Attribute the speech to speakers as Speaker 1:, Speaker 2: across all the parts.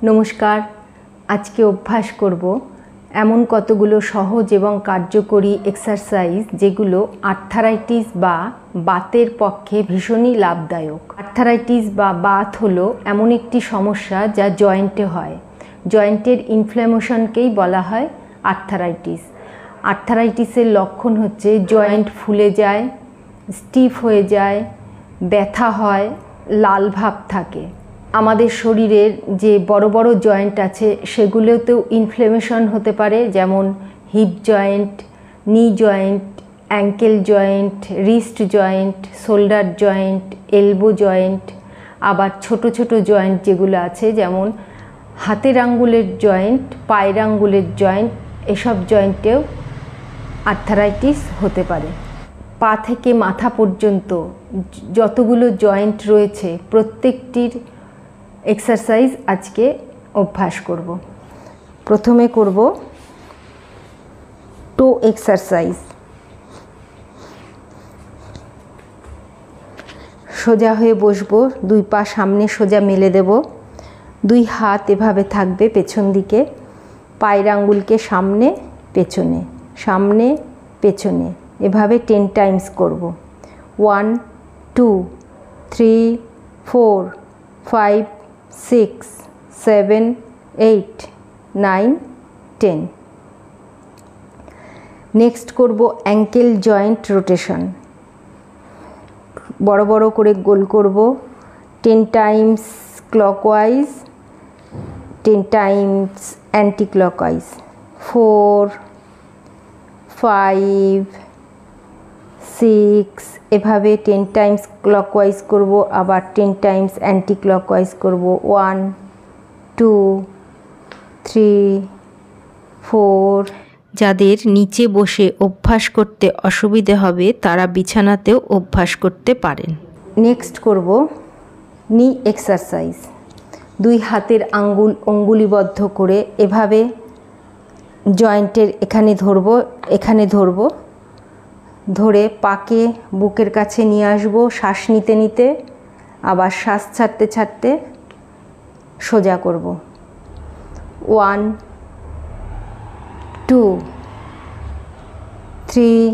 Speaker 1: নমস্কার। আজকে অভ্যাস করব এমন কতগুলো সহজ এবং কার্যকরী এক্সারসাইজ যেগুলো আর্থারাইটিস বা বাতের পক্ষে ভীষণই লাভদায়ক। আর্থারাইটিস বা বাত হলো এমন একটি সমস্যা যা জয়েন্টে হয়। জয়েন্টের ইনফ্ল্যামেশনকেই বলা হয় আর্থারাইটিস। আর্থারাইটিসের লক্ষণ হচ্ছে জয়েন্ট ফুলে যায়, স্টিফ হয়ে যায়, ব্যথা হয়, লাল ভাব থাকে। আমাদের শরীরের যে বড় বড় জয়েন্ট আছে সেগুলোতেও ইনফ্ল্যামেশন হতে পারে, যেমন hip joint, knee joint, ankle joint, wrist joint, shoulder joint, elbow joint. আবার ছোট ছোট জয়েন্ট যেগুলো আছে, যেমন হাতের আঙ্গুলের জয়েন্ট, পায়ের আঙ্গুলের জয়েন্ট, এসব জয়েন্টেও আর্থারাইটিস হতে পারে। পা থেকে মাথা পর্যন্ত যতগুলো জয়েন্ট রয়েছে প্রত্যেকটির এক্সারসাইজ আজকে অভ্যাস করব। প্রথমে করব টো এক্সারসাইজ। সোজা হয়ে বসবো, দুই পা সামনে সোজা মেলে দেব, দুই হাত এভাবে থাকবে পেছন দিকে, পায়ের আঙ্গুলকে সামনে পেছনে, সামনে পেছনে, এভাবে 10 টাইমস করব। 1 2 3 4 5 6 7 8 9 10। নেক্সট করব অ্যাঙ্কেল জয়েন্ট রোটেশন। বড় বড় করে গোল করব, 10 Times clockwise, 10 Times anti clockwise. 4 5 6 এভাবে 10 টাইমস ক্লকওয়াইজ করব, আবার 10 টাইমস অ্যান্টি ক্লকওয়াইজ করব। 1 2 3 4। যাদের নিচে বসে অভ্যাস করতে অসুবিধে হবে তারা বিছানাতেও অভ্যাস করতে পারেন। নেক্সট করব নি এক্সারসাইজ। দুই হাতের আঙ্গুল অঙ্গুলিবদ্ধ করে এভাবে জয়েন্টের এখানে ধরব, ধরে পাকে বুকের কাছে নিয়ে আসব, শ্বাস নিতে নিতে আবার শ্বাস ছাড়তে ছাড়তে সোজা করব। 1 2 3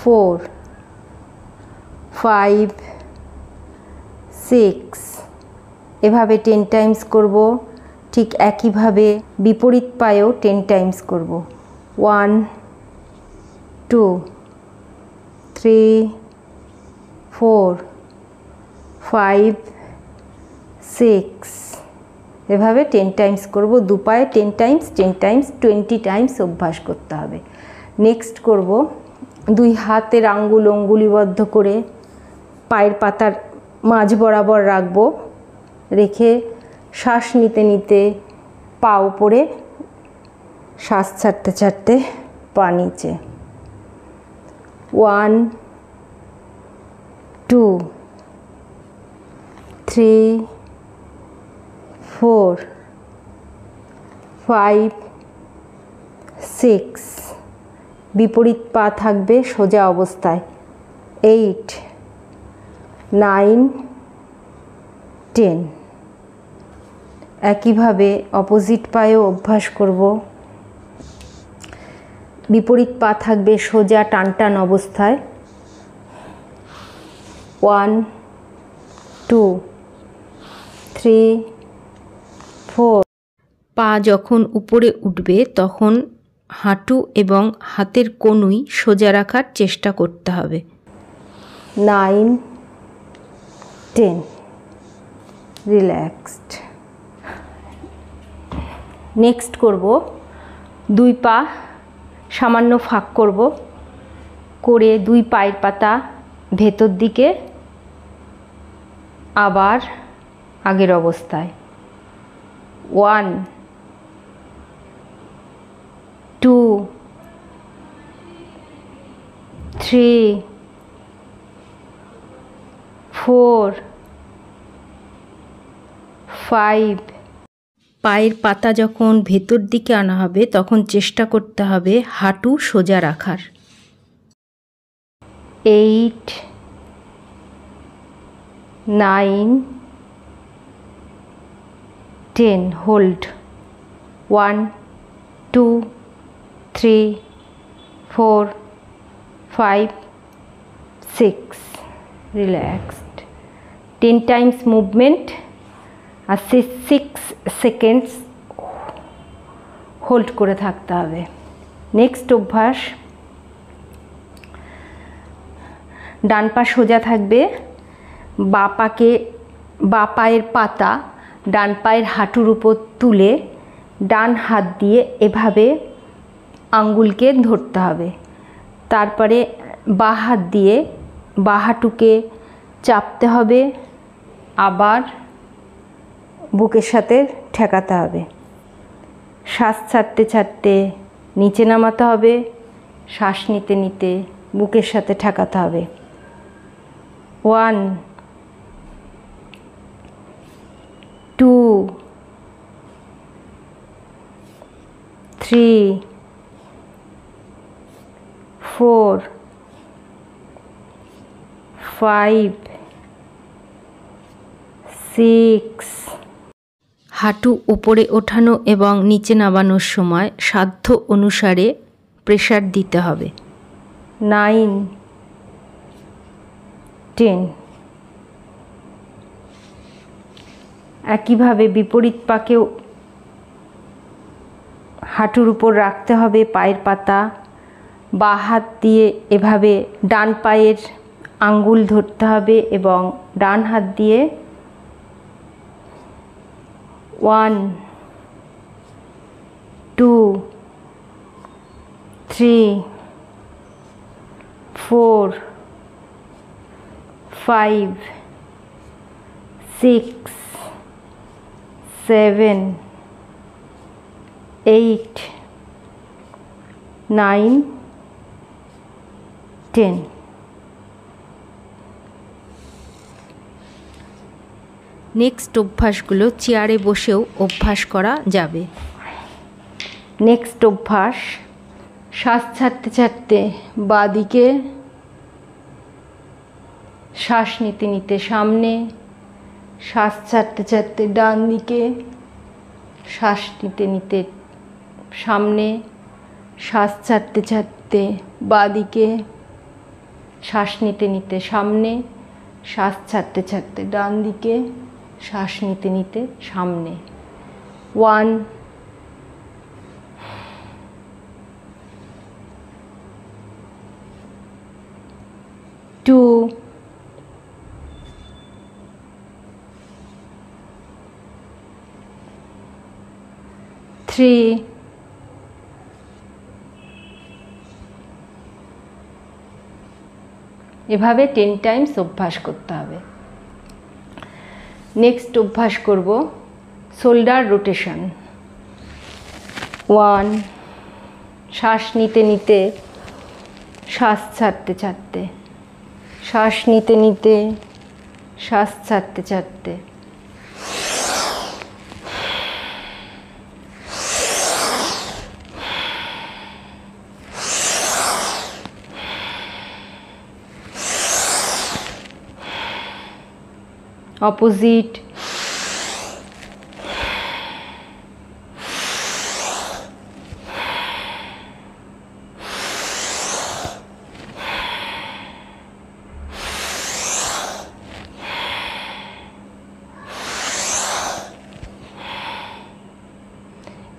Speaker 1: 4 5 6 এভাবে 10 টাইমস করব। ঠিক একইভাবে বিপরীত পায়েও 10 টাইমস করব। 1 2 3 4 5 6 এভাবে 10 টাইমস করব। দু পায়ে 10 টাইমস 10 টাইমস 20 টাইমস অভ্যাস করতে হবে। নেক্সট করব দুই হাতের আঙ্গুল অঙ্গুলিবদ্ধ করে পায়ের পাতার মাঝ বরাবর রাখব, রেখে শ্বাস নিতে নিতে পা উপরে, শ্বাস ছাড়তে ছাড়তে পা নিচে। 1 2 3 4 5 6 বিপরীত পা থাকবে সোজা অবস্থায়। 8 9 10। একইভাবে অপোজিট পায়েও অভ্যাস করব। বিপরীত পা থাকবে সোজা টান টান অবস্থায়। 1 2 3 4। পা যখন উপরে উঠবে তখন হাঁটু এবং হাতের কনুই সোজা রাখার চেষ্টা করতে হবে। 9 10। রিল্যাক্সড। নেক্সট করব দুই পা সামান্য ফাঁক করব, করে দুই পায়ের পাতা ভেতর দিকে, আবার আগের অবস্থায়। 1 2 3 4 5। পায়ের পাতা যখন ভেতর দিকে আনা হবে তখন চেষ্টা করতে হবে হাঁটু সোজা রাখার। 8 9 10 হোল্ড 1 2 3 4 5 6 রিল্যাক্সড 10 টাইমস মুভমেন্ট আর 6 সেকেন্ডস হোল্ড করে থাকতে হবে। নেক্সট অভ্যাস, ডান পা সোজা থাকবে, বাঁ পায়ের পাতা ডান পায়ের হাঁটুর উপর তুলে ডান হাত দিয়ে এভাবে আঙ্গুলকে ধরতে হবে। তারপরে বাঁ হাত দিয়ে বাঁ হাঁটুকে চাপতে হবে, আবার বুকের সাথে ঠেকাতে হবে। শ্বাস ছাড়তে ছাড়তে নিচে নামাতে হবে, শ্বাস নিতে নিতে বুকের সাথে ঠেকাতে হবে। 1 2 3 4 5 6 হাঁটু উপরে ওঠানো এবং নিচে নামানোর সময় সাধ্য অনুসারে প্রেসার দিতে হবে। 9 10 একইভাবে বিপরীত পাকেও হাঁটুর উপর রাখতে হবে পায়ের পাতা, বাঁ হাত দিয়ে এভাবে ডান পায়ের আঙ্গুল ধরতে হবে এবং ডান হাত দিয়ে 1 2 3 4 5 6 7 8 9 10 নেক্সট অভ্যাসগুলো চেয়ারে বসেও অভ্যাস করা যাবে। নেক্সট অভ্যাস, শ্বাস ছাড়তে ছাড়তে বাঁ দিকে, শ্বাস নিতে নিতে সামনে, শ্বাস ছাড়তে ছাড়তে ডান দিকে, শ্বাস নিতে নিতে সামনে, শ্বাস ছাড়তে ছাড়তে বাঁ দিকে, শ্বাস নিতে নিতে সামনে, শ্বাস ছাড়তে ছাড়তে ডান দিকে, শ্বাস নিতে নিতে সামনে। 1 2 3 এভাবে 10 টাইমস অভ্যাস করতে হবে। নেক্সট অভ্যাস করব শোল্ডার রোটেশন। 1 শ্বাস নিতে নিতে, শ্বাস ছাড়তে ছাড়তে, শ্বাস নিতে নিতে, শ্বাস ছাড়তে ছাড়তে। অপোজিট।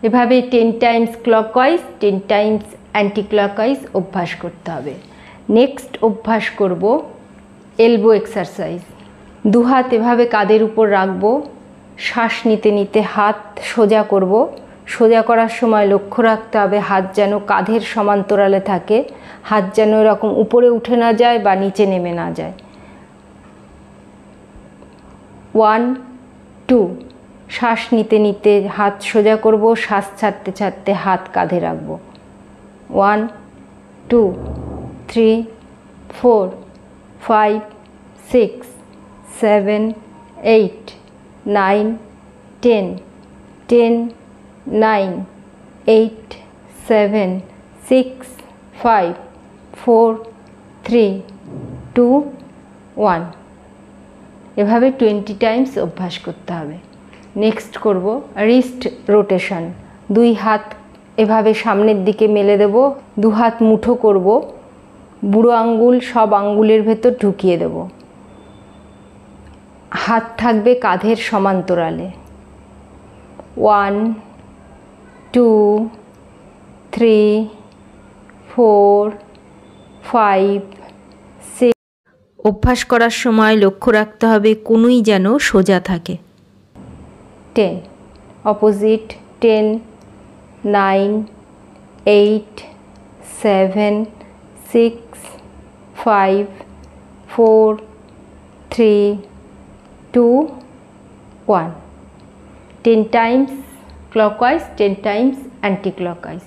Speaker 1: এভাবে 10 Times clockwise 10 Times anti clockwise অভ্যাস করতে হবে। নেক্সট অভ্যাস করব এলবো এক্সারসাইজ। দু হাত এভাবে কাঁধের উপর রাখবো, শ্বাস নিতে নিতে হাত সোজা করব। সোজা করার সময় লক্ষ্য রাখতে হবে হাত যেন কাঁধের সমান্তরালে থাকে, হাত যেন এরকম উপরে উঠে না যায় বা নিচে নেমে না যায়। 1 2 শ্বাস নিতে নিতে হাত সোজা করব, শ্বাস ছাড়তে ছাড়তে হাত কাঁধে রাখব। 1 2 3 4 5 6 7 8 9 10 10 9 8 7 6 5 4 3 2 1 এভাবে 20 টাইমস অভ্যাস করতে হবে। নেক্সট করব রিস্ট রোটেশন। 2 হাত এভাবে সামনের দিকে মেলে দেব, 2 হাত মুঠো করব, বুড়ো আঙ্গুল সব আঙ্গুলের ভেতর ঢুকিয়ে দেব। হাত থাকবে কাঁধের সমান্তরালে। 1 2 3 4 5 6।
Speaker 2: অভ্যাস করার সময় লক্ষ্য রাখতে হবে কোনোই যেন সোজা থাকে।
Speaker 1: 10 opposite. 10 9 8 7 6 5 4 3 2 1। 10 Times clockwise, 10 Times anti clockwise.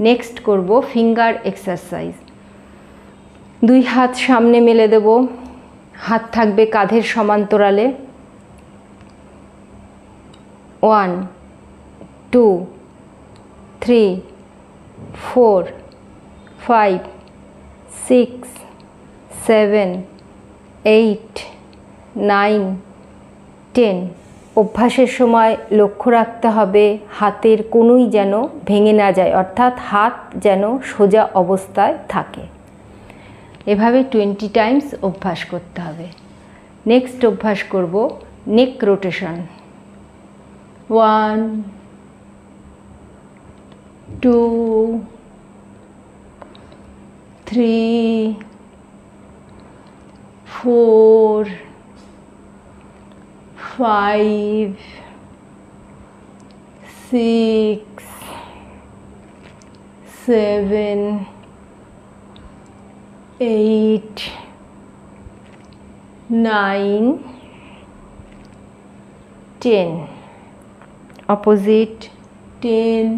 Speaker 1: Next করব ফিঙ্গার এক্সারসাইজ। 2 হাত সামনে মেলে দেব, হাত থাকবে কাঁধের সমান্তরালে। 1 2 3 4 5 6 7 8 9 10। অভ্যাসের সময় লক্ষ্য রাখতে হবে হাতের কোনোই যেন ভেঙে না যায়, অর্থাৎ হাত যেন সোজা অবস্থায় থাকে। এভাবে 20 টাইমস অভ্যাস করতে হবে। নেক্সট অভ্যাস করব নেক rotation. 1 2 3 4 5 6 7 8 9 10। opposite। 10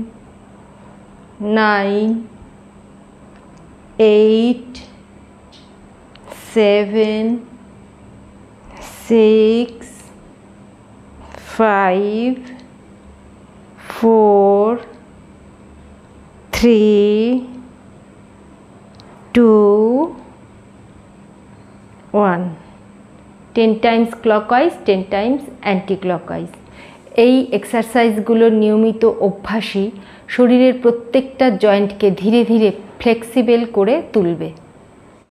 Speaker 1: 9 8 7 6 5 4 3 2 1। 10 Times clockwise, 10 Times anti clockwise. এই এক্সারসাইজগুলোর নিয়মিত অভ্যাসই শরীরের প্রত্যেকটা জয়েন্টকে ধীরে ধীরে ফ্লেক্সিবল করে তুলবে।